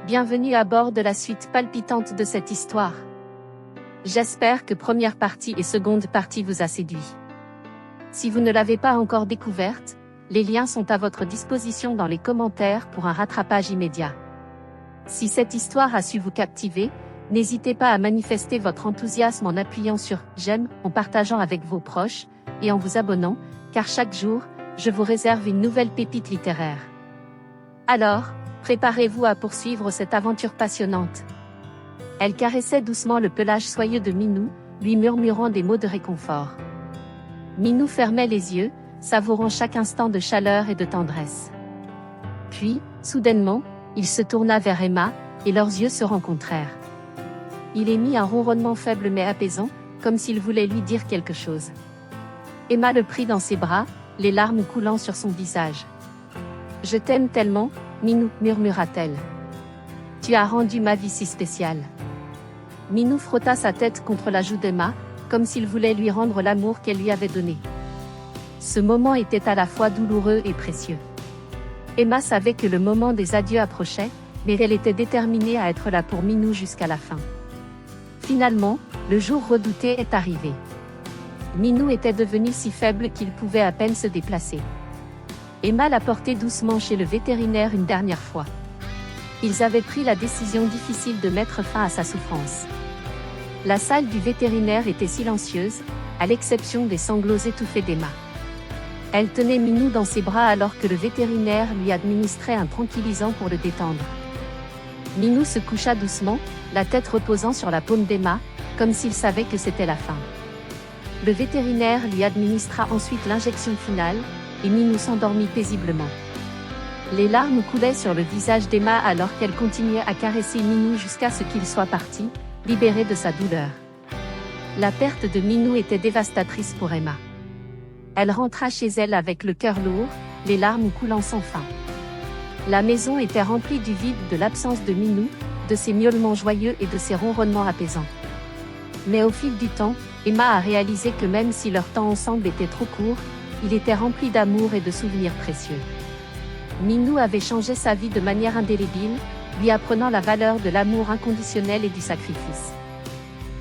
Bienvenue à bord de la suite palpitante de cette histoire. J'espère que première partie et seconde partie vous a séduit. Si vous ne l'avez pas encore découverte, les liens sont à votre disposition dans les commentaires pour un rattrapage immédiat. Si cette histoire a su vous captiver, n'hésitez pas à manifester votre enthousiasme en appuyant sur « J'aime », en partageant avec vos proches, et en vous abonnant, car chaque jour, je vous réserve une nouvelle pépite littéraire. Alors, préparez-vous à poursuivre cette aventure passionnante. Elle caressait doucement le pelage soyeux de Minou, lui murmurant des mots de réconfort. Minou fermait les yeux, savourant chaque instant de chaleur et de tendresse. Puis, soudainement, il se tourna vers Emma, et leurs yeux se rencontrèrent. Il émit un ronronnement faible mais apaisant, comme s'il voulait lui dire quelque chose. Emma le prit dans ses bras, les larmes coulant sur son visage. « Je t'aime tellement, Minou, murmura-t-elle. Tu as rendu ma vie si spéciale. » Minou frotta sa tête contre la joue d'Emma, comme s'il voulait lui rendre l'amour qu'elle lui avait donné. Ce moment était à la fois douloureux et précieux. Emma savait que le moment des adieux approchait, mais elle était déterminée à être là pour Minou jusqu'à la fin. Finalement, le jour redouté est arrivé. Minou était devenu si faible qu'il pouvait à peine se déplacer. Emma l'a porté doucement chez le vétérinaire une dernière fois. Ils avaient pris la décision difficile de mettre fin à sa souffrance. La salle du vétérinaire était silencieuse, à l'exception des sanglots étouffés d'Emma. Elle tenait Minou dans ses bras alors que le vétérinaire lui administrait un tranquillisant pour le détendre. Minou se coucha doucement, la tête reposant sur la paume d'Emma, comme s'il savait que c'était la fin. Le vétérinaire lui administra ensuite l'injection finale, et Minou s'endormit paisiblement. Les larmes coulaient sur le visage d'Emma alors qu'elle continuait à caresser Minou jusqu'à ce qu'il soit parti, libéré de sa douleur. La perte de Minou était dévastatrice pour Emma. Elle rentra chez elle avec le cœur lourd, les larmes coulant sans fin. La maison était remplie du vide de l'absence de Minou, de ses miaulements joyeux et de ses ronronnements apaisants. Mais au fil du temps, Emma a réalisé que même si leur temps ensemble était trop court, il était rempli d'amour et de souvenirs précieux. Minou avait changé sa vie de manière indélébile, lui apprenant la valeur de l'amour inconditionnel et du sacrifice.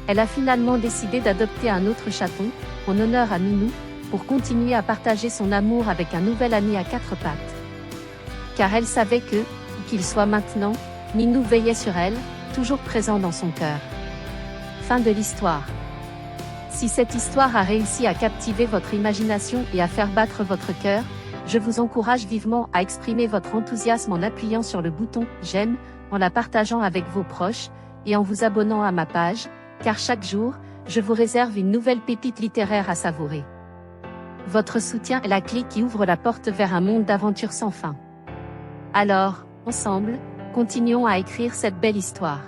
Elle a finalement décidé d'adopter un autre chaton, en honneur à Minou, pour continuer à partager son amour avec un nouvel ami à quatre pattes. Car elle savait que, où qu'il soit maintenant, Minou veillait sur elle, toujours présent dans son cœur. Fin de l'histoire. Si cette histoire a réussi à captiver votre imagination et à faire battre votre cœur, je vous encourage vivement à exprimer votre enthousiasme en appuyant sur le bouton « J'aime », en la partageant avec vos proches, et en vous abonnant à ma page, car chaque jour, je vous réserve une nouvelle pépite littéraire à savourer. Votre soutien est la clé qui ouvre la porte vers un monde d'aventures sans fin. Alors, ensemble, continuons à écrire cette belle histoire.